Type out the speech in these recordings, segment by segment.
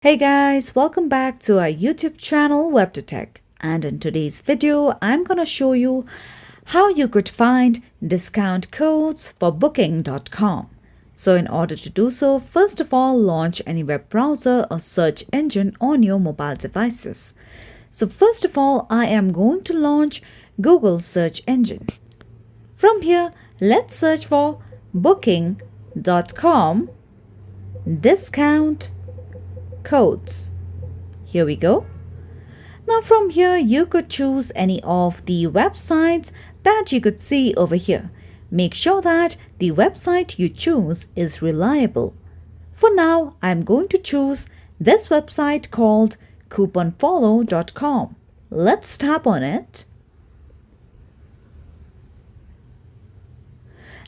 Hey guys, welcome back to our YouTube channel WebToTech, and in today's video I'm gonna show you how you could find discount codes for booking.com. So in order to do so, first of all, launch any web browser or search engine on your mobile devices. So first of all, I am going to launch Google search engine. From here, let's search for booking.com discount codes. Here we go. Now from here you could choose any of the websites that you could see over here. Make sure that the website you choose is reliable. For now, I'm going to choose this website called couponfollow.com. Let's tap on it.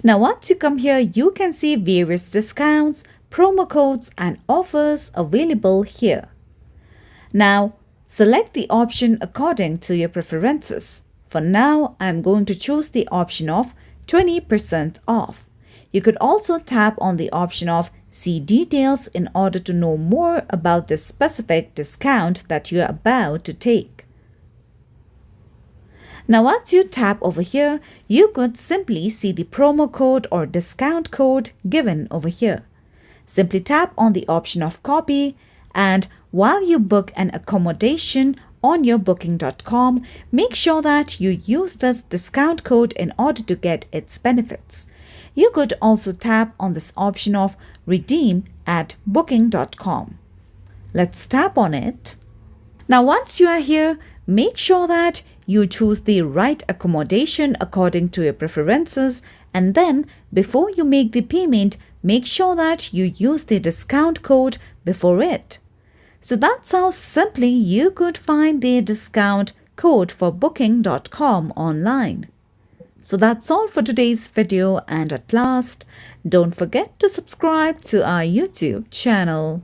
Now once you come here, you can see various discounts, promo codes and offers available here. Now select the option according to your preferences. For now, I'm going to choose the option of 20% off. You could also tap on the option of see details in order to know more about the specific discount that you're about to take. Now once you tap over here, you could simply see the promo code or discount code given over here. Simply tap on the option of copy, and while you book an accommodation on your booking.com, make sure that you use this discount code in order to get its benefits. You could also tap on this option of redeem at booking.com. Let's tap on it. Now once you are here, make sure that you choose the right accommodation according to your preferences, and then before you make the payment, make sure that you use the discount code before it. So that's how simply you could find the discount code for booking.com online. So that's all for today's video, and at last, don't forget to subscribe to our YouTube channel.